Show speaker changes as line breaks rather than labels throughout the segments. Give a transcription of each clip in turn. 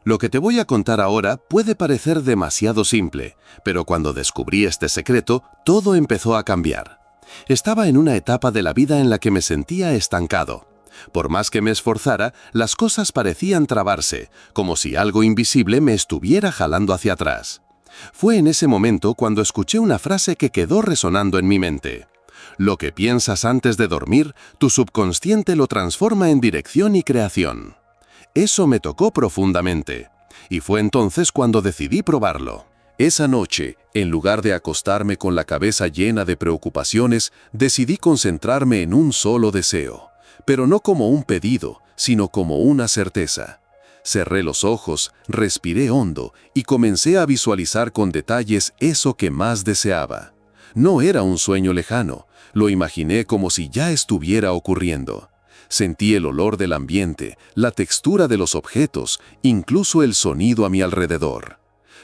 Lo que te voy a contar ahora puede parecer demasiado simple, pero cuando descubrí este secreto, todo empezó a cambiar. Estaba en una etapa de la vida en la que me sentía estancado. Por más que me esforzara, las cosas parecían trabarse, como si algo invisible me estuviera jalando hacia atrás. Fue en ese momento cuando escuché una frase que quedó resonando en mi mente. Lo que piensas antes de dormir, tu subconsciente lo transforma en dirección y creación. Eso me tocó profundamente, y fue entonces cuando decidí probarlo.
Esa noche, en lugar de acostarme con la cabeza llena de preocupaciones, decidí concentrarme en un solo deseo, pero no como un pedido, sino como una certeza. Cerré los ojos, respiré hondo y comencé a visualizar con detalles eso que más deseaba. No era un sueño lejano, lo imaginé como si ya estuviera ocurriendo. Sentí el olor del ambiente, la textura de los objetos, incluso el sonido a mi alrededor.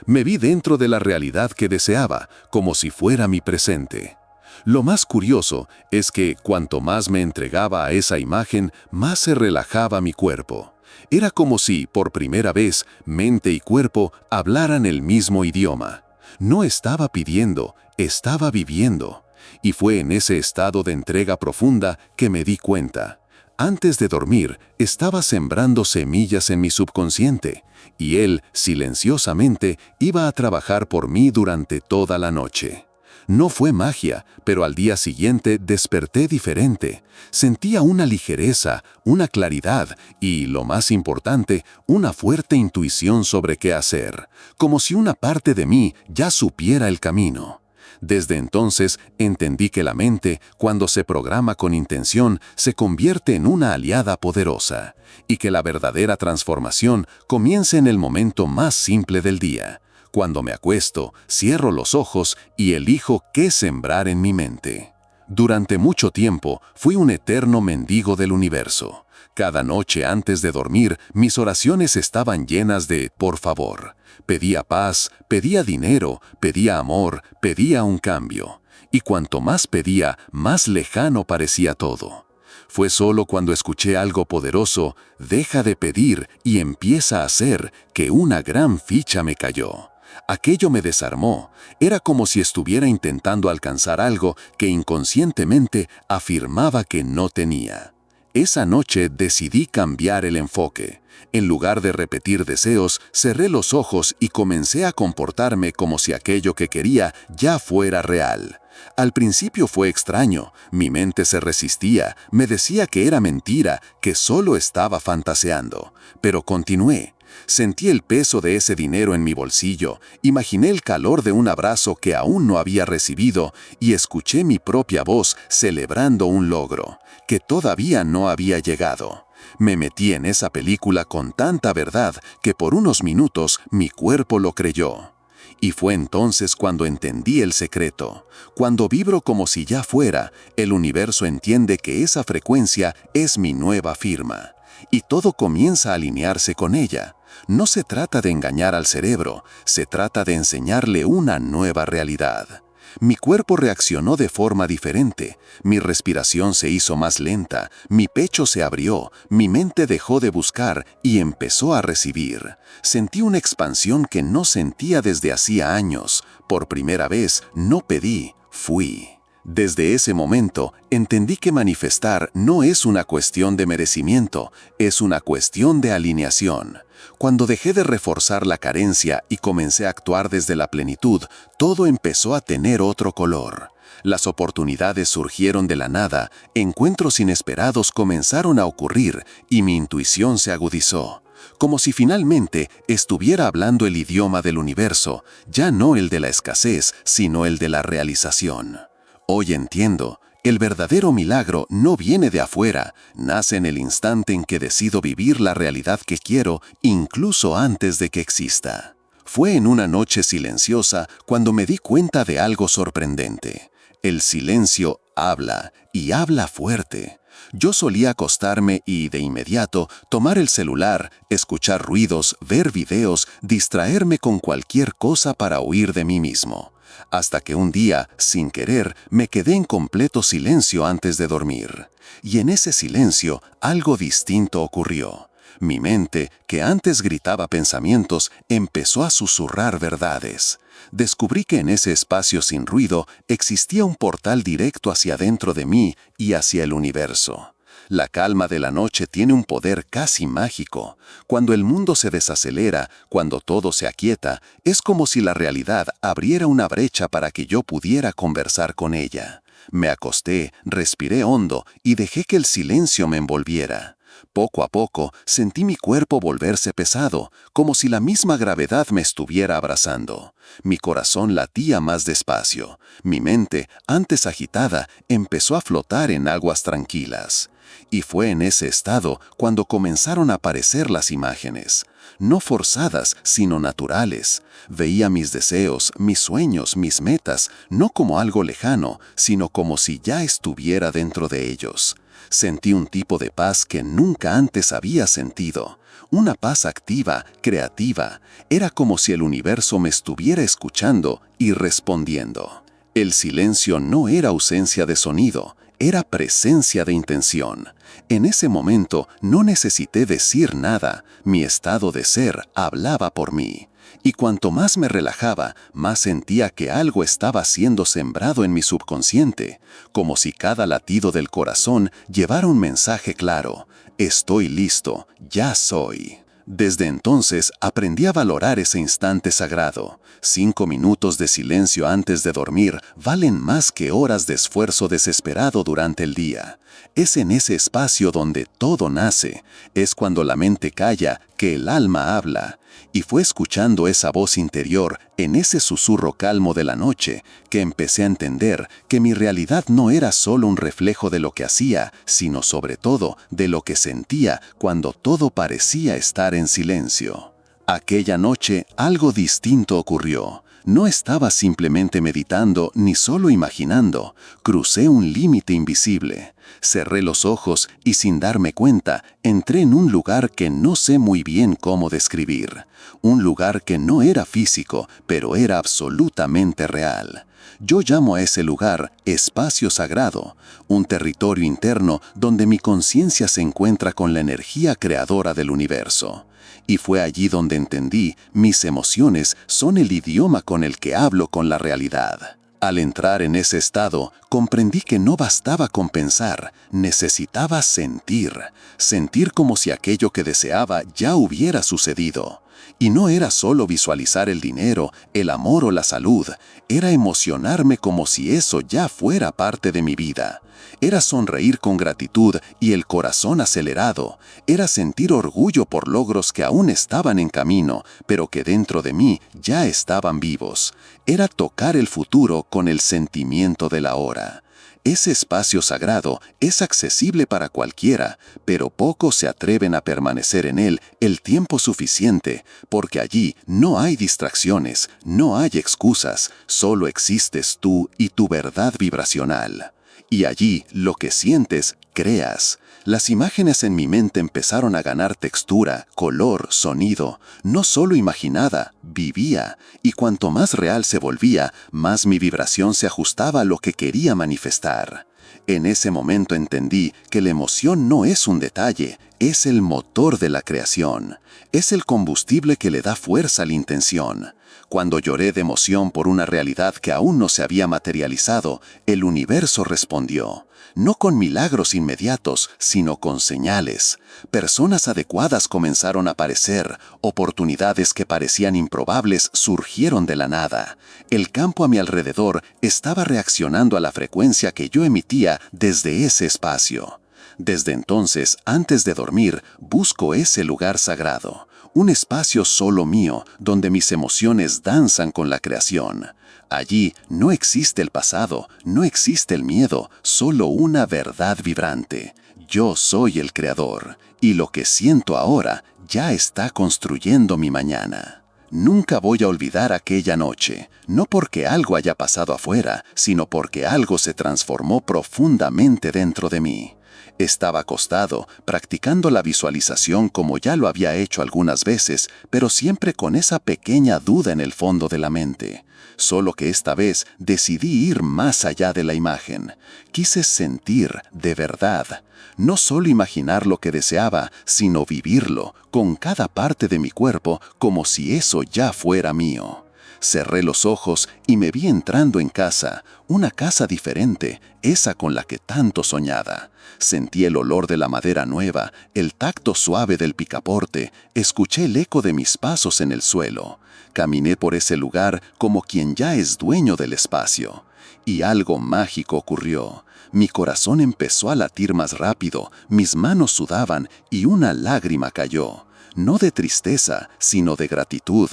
Me vi dentro de la realidad que deseaba, como si fuera mi presente. Lo más curioso es que cuanto más me entregaba a esa imagen, más se relajaba mi cuerpo. Era como si, por primera vez, mente y cuerpo hablaran el mismo idioma. No estaba pidiendo, estaba viviendo. Y fue en ese estado de entrega profunda que me di cuenta. Antes de dormir, estaba sembrando semillas en mi subconsciente, y él, silenciosamente, iba a trabajar por mí durante toda la noche. No fue magia, pero al día siguiente desperté diferente. Sentía una ligereza, una claridad y, lo más importante, una fuerte intuición sobre qué hacer, como si una parte de mí ya supiera el camino. Desde entonces entendí que la mente, cuando se programa con intención, se convierte en una aliada poderosa, y que la verdadera transformación comienza en el momento más simple del día, cuando me acuesto, cierro los ojos y elijo qué sembrar en mi mente. Durante mucho tiempo fui un eterno mendigo del universo. Cada noche antes de dormir, mis oraciones estaban llenas de «por favor». Pedía paz, pedía dinero, pedía amor, pedía un cambio. Y cuanto más pedía, más lejano parecía todo. Fue solo cuando escuché algo poderoso, «deja de pedir y empieza a hacer», que una gran ficha me cayó. Aquello me desarmó. Era como si estuviera intentando alcanzar algo que inconscientemente afirmaba que no tenía. Esa noche decidí cambiar el enfoque. En lugar de repetir deseos, cerré los ojos y comencé a comportarme como si aquello que quería ya fuera real. Al principio fue extraño, mi mente se resistía, me decía que era mentira, que solo estaba fantaseando. Pero continué. Sentí el peso de ese dinero en mi bolsillo, imaginé el calor de un abrazo que aún no había recibido y escuché mi propia voz celebrando un logro, que todavía no había llegado. Me metí en esa película con tanta verdad que por unos minutos mi cuerpo lo creyó. Y fue entonces cuando entendí el secreto. Cuando vibro como si ya fuera, el universo entiende que esa frecuencia es mi nueva firma. Y todo comienza a alinearse con ella. No se trata de engañar al cerebro, se trata de enseñarle una nueva realidad. Mi cuerpo reaccionó de forma diferente, mi respiración se hizo más lenta, mi pecho se abrió, mi mente dejó de buscar y empezó a recibir. Sentí una expansión que no sentía desde hacía años. Por primera vez no pedí, fui. Desde ese momento, entendí que manifestar no es una cuestión de merecimiento, es una cuestión de alineación. Cuando dejé de reforzar la carencia y comencé a actuar desde la plenitud, todo empezó a tener otro color. Las oportunidades surgieron de la nada, encuentros inesperados comenzaron a ocurrir y mi intuición se agudizó. Como si finalmente estuviera hablando el idioma del universo, ya no el de la escasez, sino el de la realización. Hoy entiendo, el verdadero milagro no viene de afuera, nace en el instante en que decido vivir la realidad que quiero, incluso antes de que exista. Fue en una noche silenciosa cuando me di cuenta de algo sorprendente. El silencio habla, y habla fuerte. Yo solía acostarme y, de inmediato, tomar el celular, escuchar ruidos, ver videos, distraerme con cualquier cosa para huir de mí mismo. Hasta que un día, sin querer, me quedé en completo silencio antes de dormir. Y en ese silencio, algo distinto ocurrió. Mi mente, que antes gritaba pensamientos, empezó a susurrar verdades. Descubrí que en ese espacio sin ruido existía un portal directo hacia dentro de mí y hacia el universo. La calma de la noche tiene un poder casi mágico. Cuando el mundo se desacelera, cuando todo se aquieta, es como si la realidad abriera una brecha para que yo pudiera conversar con ella. Me acosté, respiré hondo y dejé que el silencio me envolviera. Poco a poco sentí mi cuerpo volverse pesado, como si la misma gravedad me estuviera abrazando. Mi corazón latía más despacio. Mi mente, antes agitada, empezó a flotar en aguas tranquilas. Y fue en ese estado cuando comenzaron a aparecer las imágenes. No forzadas, sino naturales. Veía mis deseos, mis sueños, mis metas, no como algo lejano, sino como si ya estuviera dentro de ellos. Sentí un tipo de paz que nunca antes había sentido. Una paz activa, creativa. Era como si el universo me estuviera escuchando y respondiendo. El silencio no era ausencia de sonido, era presencia de intención. En ese momento no necesité decir nada, mi estado de ser hablaba por mí. Y cuanto más me relajaba, más sentía que algo estaba siendo sembrado en mi subconsciente, como si cada latido del corazón llevara un mensaje claro: estoy listo, ya soy. Desde entonces aprendí a valorar ese instante sagrado. 5 minutos de silencio antes de dormir valen más que horas de esfuerzo desesperado durante el día. Es en ese espacio donde todo nace. Es cuando la mente calla que el alma habla. Y fue escuchando esa voz interior, en ese susurro calmo de la noche, que empecé a entender que mi realidad no era solo un reflejo de lo que hacía, sino sobre todo de lo que sentía cuando todo parecía estar en silencio. Aquella noche algo distinto ocurrió. No estaba simplemente meditando ni solo imaginando, crucé un límite invisible. Cerré los ojos y sin darme cuenta, entré en un lugar que no sé muy bien cómo describir. Un lugar que no era físico, pero era absolutamente real. Yo llamo a ese lugar espacio sagrado, un territorio interno donde mi conciencia se encuentra con la energía creadora del universo. Y fue allí donde entendí, mis emociones son el idioma con el que hablo con la realidad. Al entrar en ese estado, comprendí que no bastaba con pensar, necesitaba sentir. Sentir como si aquello que deseaba ya hubiera sucedido. Y no era solo visualizar el dinero, el amor o la salud, era emocionarme como si eso ya fuera parte de mi vida. Era sonreír con gratitud y el corazón acelerado. Era sentir orgullo por logros que aún estaban en camino, pero que dentro de mí ya estaban vivos. Era tocar el futuro con el sentimiento del ahora. Ese espacio sagrado es accesible para cualquiera, pero pocos se atreven a permanecer en él el tiempo suficiente, porque allí no hay distracciones, no hay excusas, solo existes tú y tu verdad vibracional. Y allí lo que sientes, creas. Las imágenes en mi mente empezaron a ganar textura, color, sonido. No solo imaginada, vivía. Y cuanto más real se volvía, más mi vibración se ajustaba a lo que quería manifestar. En ese momento entendí que la emoción no es un detalle, es el motor de la creación. Es el combustible que le da fuerza a la intención. Cuando lloré de emoción por una realidad que aún no se había materializado, el universo respondió. No con milagros inmediatos, sino con señales. Personas adecuadas comenzaron a aparecer, oportunidades que parecían improbables surgieron de la nada. El campo a mi alrededor estaba reaccionando a la frecuencia que yo emitía desde ese espacio. Desde entonces, antes de dormir, busco ese lugar sagrado. Un espacio solo mío, donde mis emociones danzan con la creación. Allí no existe el pasado, no existe el miedo, solo una verdad vibrante. Yo soy el creador, y lo que siento ahora ya está construyendo mi mañana. Nunca voy a olvidar aquella noche, no porque algo haya pasado afuera, sino porque algo se transformó profundamente dentro de mí.
Estaba acostado, practicando la visualización como ya lo había hecho algunas veces, pero siempre con esa pequeña duda en el fondo de la mente. Solo que esta vez decidí ir más allá de la imagen. Quise sentir de verdad. No solo imaginar lo que deseaba, sino vivirlo, con cada parte de mi cuerpo, como si eso ya fuera mío. Cerré los ojos y me vi entrando en casa, una casa diferente, esa con la que tanto soñaba. Sentí el olor de la madera nueva, el tacto suave del picaporte, escuché el eco de mis pasos en el suelo. Caminé por ese lugar como quien ya es dueño del espacio. Y algo mágico ocurrió. Mi corazón empezó a latir más rápido, mis manos sudaban y una lágrima cayó. No de tristeza, sino de gratitud.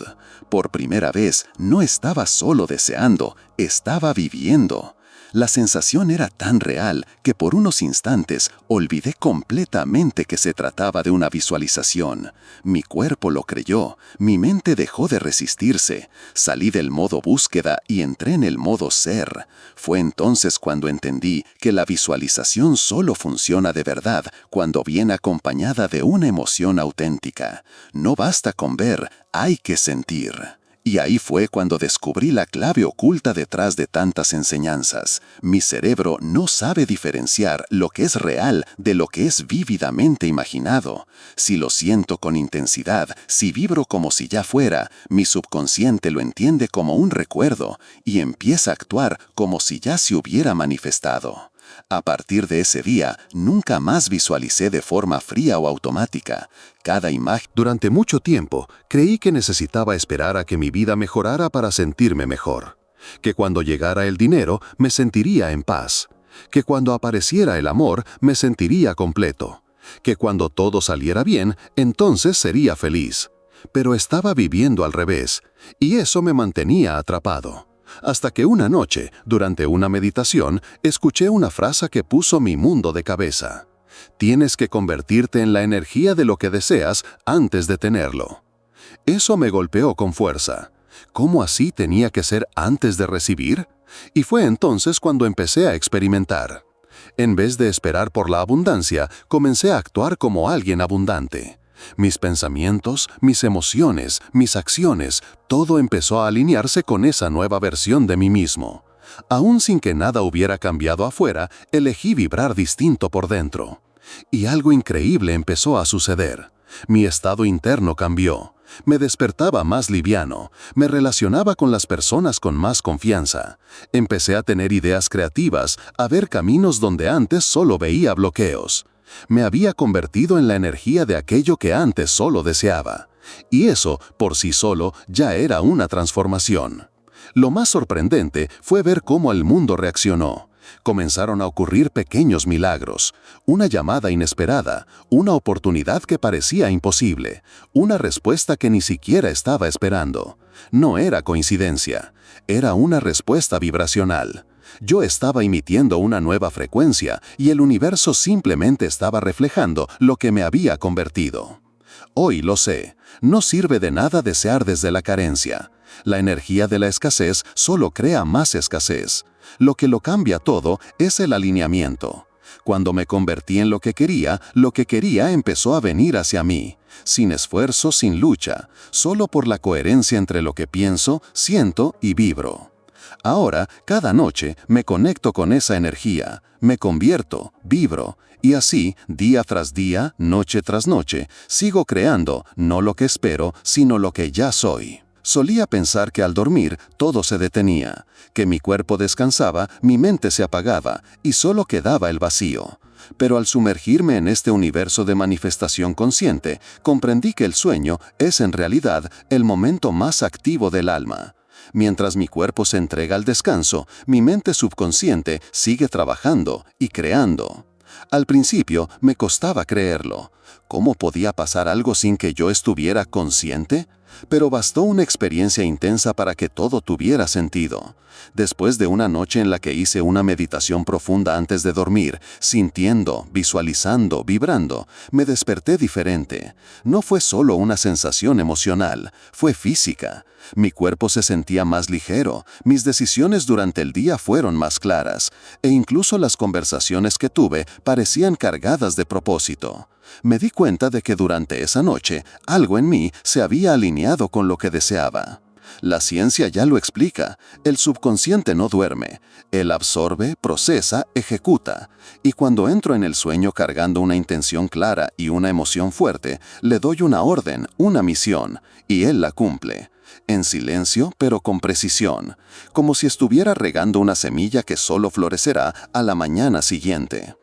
Por primera vez no estaba solo deseando, estaba viviendo. La sensación era tan real que por unos instantes olvidé completamente que se trataba de una visualización. Mi cuerpo lo creyó, mi mente dejó de resistirse. Salí del modo búsqueda y entré en el modo ser. Fue entonces cuando entendí que la visualización solo funciona de verdad cuando viene acompañada de una emoción auténtica. No basta con ver, hay que sentir. Y ahí fue cuando descubrí la clave oculta detrás de tantas enseñanzas. Mi cerebro no sabe diferenciar lo que es real de lo que es vívidamente imaginado. Si lo siento con intensidad, si vibro como si ya fuera, mi subconsciente lo entiende como un recuerdo y empieza a actuar como si ya se hubiera manifestado. A partir de ese día, nunca más visualicé de forma fría o automática. Cada imagen.
Durante mucho tiempo, creí que necesitaba esperar a que mi vida mejorara para sentirme mejor. Que cuando llegara el dinero, me sentiría en paz. Que cuando apareciera el amor, me sentiría completo. Que cuando todo saliera bien, entonces sería feliz. Pero estaba viviendo al revés, y eso me mantenía atrapado. Hasta que una noche, durante una meditación, escuché una frase que puso mi mundo de cabeza. Tienes que convertirte en la energía de lo que deseas antes de tenerlo. Eso me golpeó con fuerza. ¿Cómo así tenía que ser antes de recibir? Y fue entonces cuando empecé a experimentar. En vez de esperar por la abundancia, comencé a actuar como alguien abundante. Mis pensamientos, mis emociones, mis acciones, todo empezó a alinearse con esa nueva versión de mí mismo. Aún sin que nada hubiera cambiado afuera, elegí vibrar distinto por dentro. Y algo increíble empezó a suceder. Mi estado interno cambió. Me despertaba más liviano, me relacionaba con las personas con más confianza. Empecé a tener ideas creativas, a ver caminos donde antes solo veía bloqueos. Me había convertido en la energía de aquello que antes solo deseaba. Y eso, por sí solo, ya era una transformación. Lo más sorprendente fue ver cómo el mundo reaccionó. Comenzaron a ocurrir pequeños milagros, una llamada inesperada, una oportunidad que parecía imposible, una respuesta que ni siquiera estaba esperando. No era coincidencia, era una respuesta vibracional. Yo estaba emitiendo una nueva frecuencia y el universo simplemente estaba reflejando lo que me había convertido. Hoy lo sé, no sirve de nada desear desde la carencia. La energía de la escasez solo crea más escasez. Lo que lo cambia todo es el alineamiento. Cuando me convertí en lo que quería empezó a venir hacia mí, sin esfuerzo, sin lucha, solo por la coherencia entre lo que pienso, siento y vibro. Ahora, cada noche, me conecto con esa energía, me convierto, vibro, y así, día tras día, noche tras noche, sigo creando, no lo que espero, sino lo que ya soy. Solía pensar que al dormir todo se detenía, que mi cuerpo descansaba, mi mente se apagaba y solo quedaba el vacío. Pero al sumergirme en este universo de manifestación consciente, comprendí que el sueño es en realidad el momento más activo del alma. Mientras mi cuerpo se entrega al descanso, mi mente subconsciente sigue trabajando y creando. Al principio me costaba creerlo. ¿Cómo podía pasar algo sin que yo estuviera consciente?
Pero bastó una experiencia intensa para que todo tuviera sentido. Después de una noche en la que hice una meditación profunda antes de dormir, sintiendo, visualizando, vibrando, me desperté diferente. No fue solo una sensación emocional, fue física. Mi cuerpo se sentía más ligero, mis decisiones durante el día fueron más claras, e incluso las conversaciones que tuve parecían cargadas de propósito. Me di cuenta de que durante esa noche algo en mí se había alineado con lo que deseaba. La ciencia ya lo explica, el subconsciente no duerme, él absorbe, procesa, ejecuta, y cuando entro en el sueño cargando una intención clara y una emoción fuerte, le doy una orden, una misión, y él la cumple. En silencio, pero con precisión, como si estuviera regando una semilla que solo florecerá a la mañana siguiente.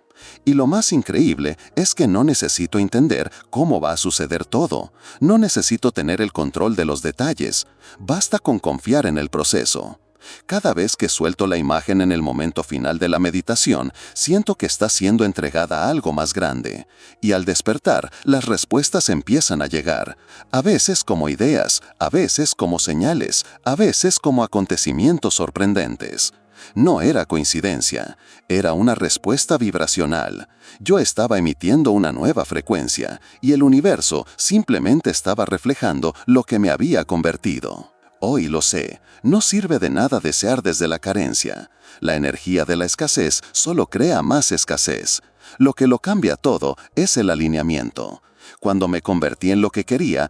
Y lo más increíble es que no necesito entender cómo va a suceder todo. No necesito tener el control de los detalles. Basta con confiar en el proceso. Cada vez que suelto la imagen en el momento final de la meditación, siento que está siendo entregada a algo más grande. Y al despertar, las respuestas empiezan a llegar. A veces como ideas, a veces como señales, a veces como acontecimientos sorprendentes. No era coincidencia, era una respuesta vibracional. Yo estaba emitiendo una nueva frecuencia, y el universo simplemente estaba reflejando lo que me había convertido. Hoy lo sé, no sirve de nada desear desde la carencia. La energía de la escasez solo crea más escasez. Lo que lo cambia todo es el alineamiento. Cuando me convertí en lo que quería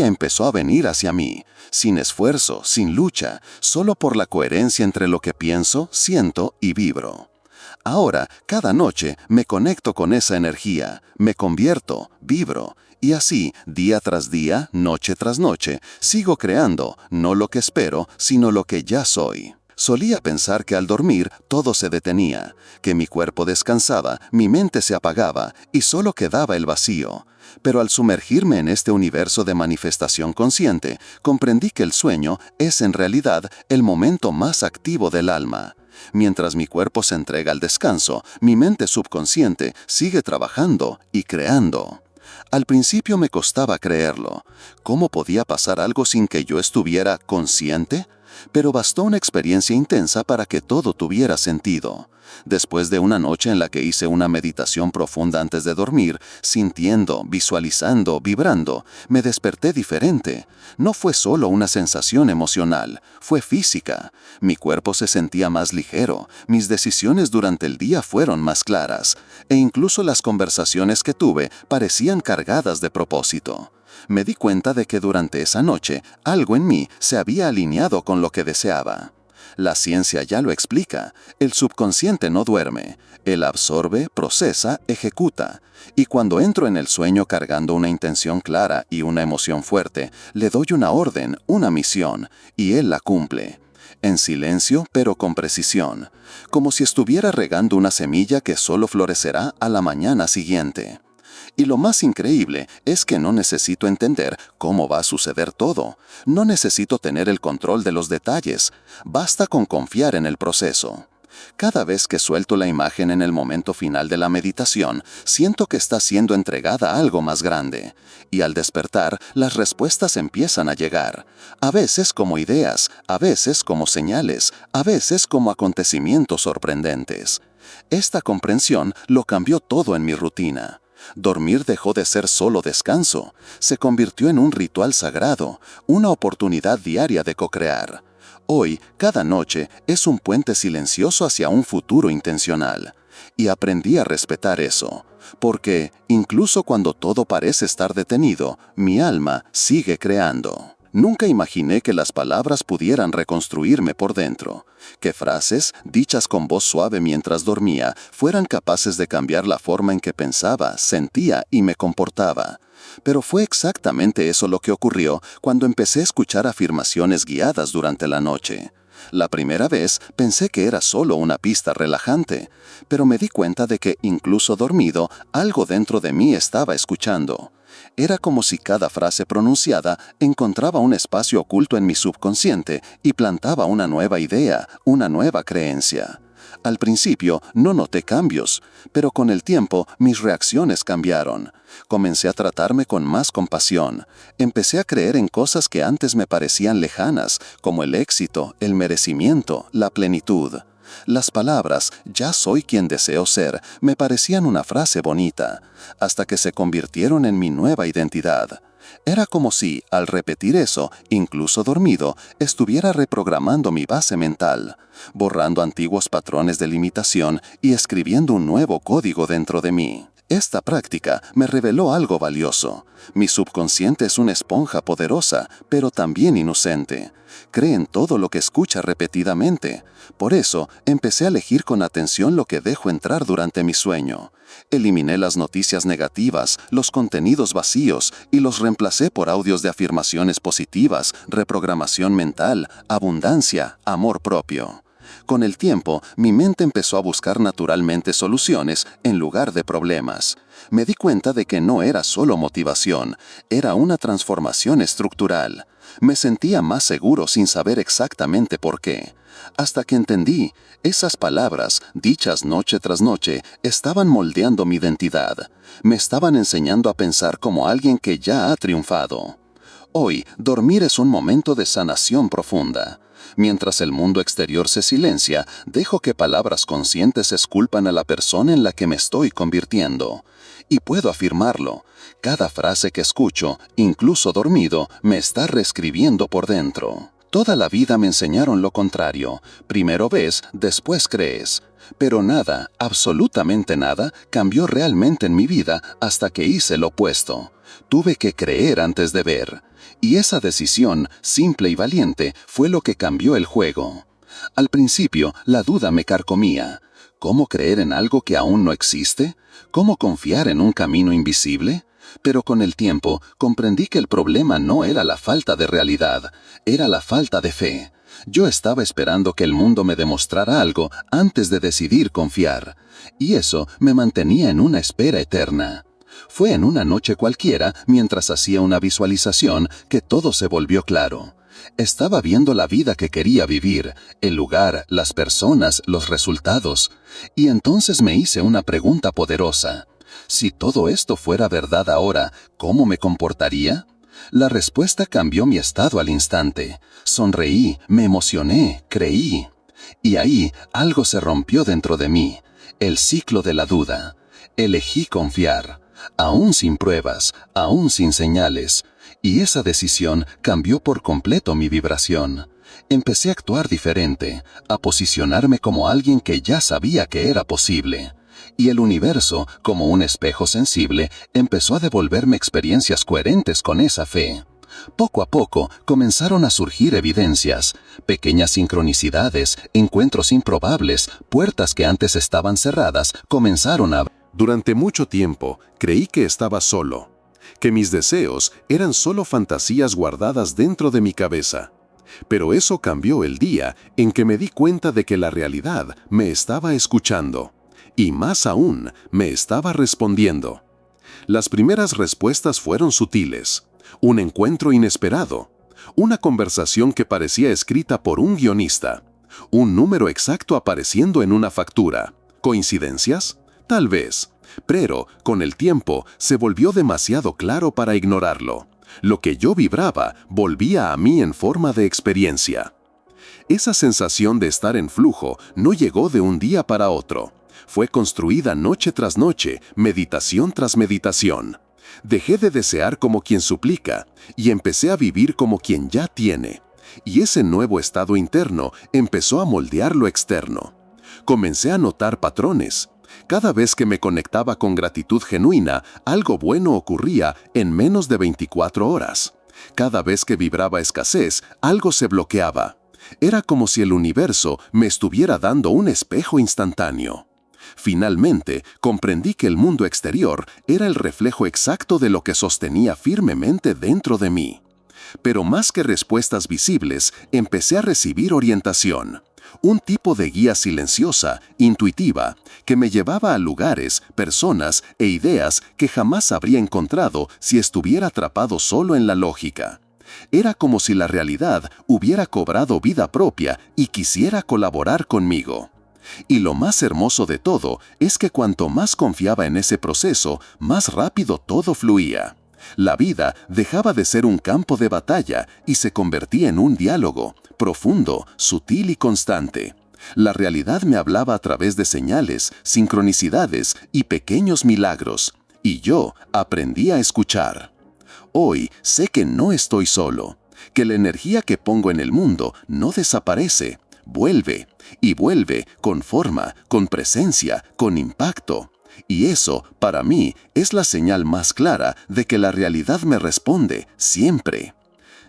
empezó a venir hacia mí, sin esfuerzo, sin lucha, solo por la coherencia entre lo que pienso, siento y vibro. Ahora, cada noche, me conecto con esa energía, me convierto, vibro, y así, día tras día, noche tras noche, sigo creando, no lo que espero, sino lo que ya soy. Solía pensar que al dormir todo se detenía, que mi cuerpo descansaba, mi mente se apagaba y solo quedaba el vacío. Pero al sumergirme en este universo de manifestación consciente, comprendí que el sueño es en realidad el momento más activo del alma. Mientras mi cuerpo se entrega al descanso, mi mente subconsciente sigue trabajando y creando. Al principio me costaba creerlo. ¿Cómo podía pasar algo sin que yo estuviera consciente? Pero bastó una experiencia intensa para que todo tuviera sentido. Después de una noche en la que hice una meditación profunda antes de dormir, sintiendo, visualizando, vibrando, me desperté diferente. No fue solo una sensación emocional, fue física. Mi cuerpo se sentía más ligero, mis decisiones durante el día fueron más claras, e incluso las conversaciones que tuve parecían cargadas de propósito. Me di cuenta de que durante esa noche algo en mí se había alineado con lo que deseaba. La ciencia ya lo explica, el subconsciente no duerme, él absorbe, procesa, ejecuta. Y cuando entro en el sueño cargando una intención clara y una emoción fuerte, le doy una orden, una misión, y él la cumple. En silencio, pero con precisión, como si estuviera regando una semilla que solo florecerá a la mañana siguiente. Y lo más increíble es que no necesito entender cómo va a suceder todo. No necesito tener el control de los detalles. Basta con confiar en el proceso. Cada vez que suelto la imagen en el momento final de la meditación, siento que está siendo entregada a algo más grande. Y al despertar, las respuestas empiezan a llegar. A veces como ideas, a veces como señales, a veces como acontecimientos sorprendentes. Esta comprensión lo cambió todo en mi rutina. Dormir dejó de ser solo descanso, se convirtió en un ritual sagrado, una oportunidad diaria de co-crear. Hoy, cada noche, es un puente silencioso hacia un futuro intencional. Y aprendí a respetar eso, porque, incluso cuando todo parece estar detenido, mi alma sigue creando. Nunca imaginé que las palabras pudieran reconstruirme por dentro, que frases, dichas con voz suave mientras dormía, fueran capaces de cambiar la forma en que pensaba, sentía y me comportaba. Pero fue exactamente eso lo que ocurrió cuando empecé a escuchar afirmaciones guiadas durante la noche. La primera vez pensé que era solo una pista relajante, pero me di cuenta de que, incluso dormido, algo dentro de mí estaba escuchando. Era como si cada frase pronunciada encontraba un espacio oculto en mi subconsciente y plantaba una nueva idea, una nueva creencia. Al principio no noté cambios, pero con el tiempo mis reacciones cambiaron. Comencé a tratarme con más compasión. Empecé a creer en cosas que antes me parecían lejanas, como el éxito, el merecimiento, la plenitud. Las palabras «ya soy quien deseo ser» me parecían una frase bonita, hasta que se convirtieron en mi nueva identidad. Era como si, al repetir eso, incluso dormido, estuviera reprogramando mi base mental, borrando antiguos patrones de limitación y escribiendo un nuevo código dentro de mí. Esta práctica me reveló algo valioso. Mi subconsciente es una esponja poderosa, pero también inocente. Cree en todo lo que escucha repetidamente. Por eso, empecé a elegir con atención lo que dejo entrar durante mi sueño. Eliminé las noticias negativas, los contenidos vacíos y los reemplacé por audios de afirmaciones positivas, reprogramación mental, abundancia, amor propio. Con el tiempo, mi mente empezó a buscar naturalmente soluciones en lugar de problemas. Me di cuenta de que no era solo motivación, era una transformación estructural. Me sentía más seguro sin saber exactamente por qué. Hasta que entendí, esas palabras, dichas noche tras noche, estaban moldeando mi identidad. Me estaban enseñando a pensar como alguien que ya ha triunfado. Hoy, dormir es un momento de sanación profunda. Mientras el mundo exterior se silencia, dejo que palabras conscientes esculpan a la persona en la que me estoy convirtiendo. Y puedo afirmarlo, cada frase que escucho, incluso dormido, me está reescribiendo por dentro. Toda la vida me enseñaron lo contrario, primero ves, después crees. Pero nada, absolutamente nada, cambió realmente en mi vida hasta que hice lo opuesto. Tuve que creer antes de ver. Y esa decisión, simple y valiente, fue lo que cambió el juego. Al principio, la duda me carcomía. ¿Cómo creer en algo que aún no existe? ¿Cómo confiar en un camino invisible? Pero con el tiempo, comprendí que el problema no era la falta de realidad, era la falta de fe. Yo estaba esperando que el mundo me demostrara algo antes de decidir confiar. Y eso me mantenía en una espera eterna. Fue en una noche cualquiera, mientras hacía una visualización, que todo se volvió claro. Estaba viendo la vida que quería vivir, el lugar, las personas, los resultados. Y entonces me hice una pregunta poderosa. Si todo esto fuera verdad ahora, ¿cómo me comportaría? La respuesta cambió mi estado al instante. Sonreí, me emocioné, creí. Y ahí algo se rompió dentro de mí. El ciclo de la duda. Elegí confiar. Aún sin pruebas, aún sin señales. Y esa decisión cambió por completo mi vibración. Empecé a actuar diferente, a posicionarme como alguien que ya sabía que era posible. Y el universo, como un espejo sensible, empezó a devolverme experiencias coherentes con esa fe. Poco a poco comenzaron a surgir evidencias, pequeñas sincronicidades, encuentros improbables, puertas que antes estaban cerradas, comenzaron a...
Durante mucho tiempo creí que estaba solo, que mis deseos eran solo fantasías guardadas dentro de mi cabeza. Pero eso cambió el día en que me di cuenta de que la realidad me estaba escuchando, y más aún, me estaba respondiendo. Las primeras respuestas fueron sutiles, un encuentro inesperado, una conversación que parecía escrita por un guionista, un número exacto apareciendo en una factura. ¿Coincidencias? Tal vez, pero con el tiempo se volvió demasiado claro para ignorarlo. Lo que yo vibraba volvía a mí en forma de experiencia. Esa sensación de estar en flujo no llegó de un día para otro. Fue construida noche tras noche, meditación tras meditación. Dejé de desear como quien suplica y empecé a vivir como quien ya tiene. Y ese nuevo estado interno empezó a moldear lo externo. Comencé a notar patrones. Cada vez que me conectaba con gratitud genuina, algo bueno ocurría en menos de 24 horas. Cada vez que vibraba escasez, algo se bloqueaba. Era como si el universo me estuviera dando un espejo instantáneo. Finalmente, comprendí que el mundo exterior era el reflejo exacto de lo que sostenía firmemente dentro de mí. Pero más que respuestas visibles, empecé a recibir orientación. Un tipo de guía silenciosa, intuitiva, que me llevaba a lugares, personas e ideas que jamás habría encontrado si estuviera atrapado solo en la lógica. Era como si la realidad hubiera cobrado vida propia y quisiera colaborar conmigo.
Y lo más hermoso de todo es que cuanto más confiaba en ese proceso, más rápido todo fluía. La vida dejaba de ser un campo de batalla y se convertía en un diálogo, profundo, sutil y constante. La realidad me hablaba a través de señales, sincronicidades y pequeños milagros, y yo aprendí a escuchar. Hoy sé que no estoy solo, que la energía que pongo en el mundo no desaparece, vuelve, y vuelve con forma, con presencia, con impacto. Y eso, para mí, es la señal más clara de que la realidad me responde, siempre.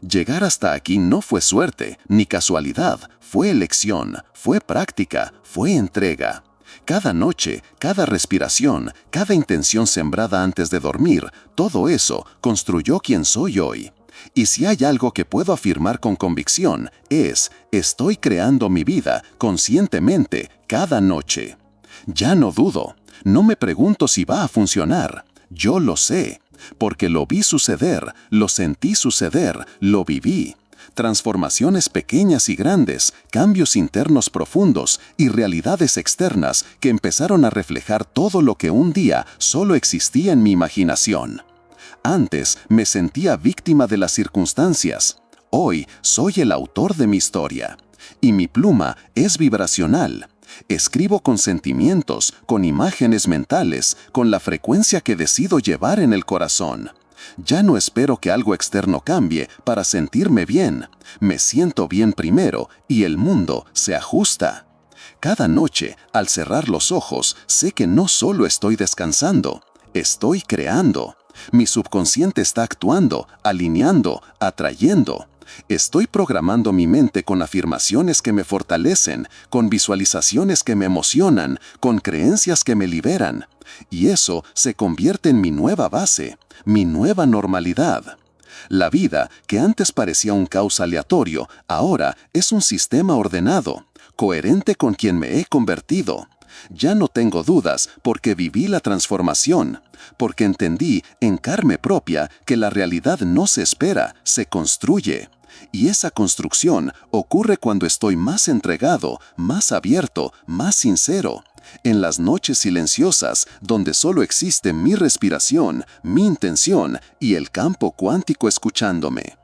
Llegar hasta aquí no fue suerte, ni casualidad, fue elección, fue práctica, fue entrega. Cada noche, cada respiración, cada intención sembrada antes de dormir, todo eso construyó quien soy hoy. Y si hay algo que puedo afirmar con convicción, estoy creando mi vida conscientemente cada noche. Ya no dudo, no me pregunto si va a funcionar, yo lo sé, porque lo vi suceder, lo sentí suceder, lo viví. Transformaciones pequeñas y grandes, cambios internos profundos y realidades externas que empezaron a reflejar todo lo que un día solo existía en mi imaginación. Antes me sentía víctima de las circunstancias. Hoy soy el autor de mi historia. Y mi pluma es vibracional. Escribo con sentimientos, con imágenes mentales, con la frecuencia que decido llevar en el corazón. Ya no espero que algo externo cambie para sentirme bien. Me siento bien primero y el mundo se ajusta. Cada noche, al cerrar los ojos, sé que no solo estoy descansando, estoy creando. Mi subconsciente está actuando, alineando, atrayendo. Estoy programando mi mente con afirmaciones que me fortalecen, con visualizaciones que me emocionan, con creencias que me liberan. Y eso se convierte en mi nueva base, mi nueva normalidad. La vida, que antes parecía un caos aleatorio, ahora es un sistema ordenado, coherente con quien me he convertido. Ya no tengo dudas porque viví la transformación, porque entendí en carne propia que la realidad no se espera, se construye. Y esa construcción ocurre cuando estoy más entregado, más abierto, más sincero. En las noches silenciosas, donde solo existe mi respiración, mi intención y el campo cuántico escuchándome.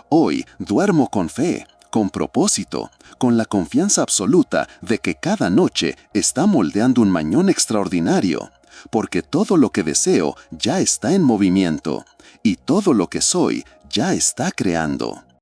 Hoy duermo con fe, con propósito, con la confianza absoluta de que cada noche está moldeando un mañana extraordinario, porque todo lo que deseo ya está en movimiento, y todo lo que soy ya está creando.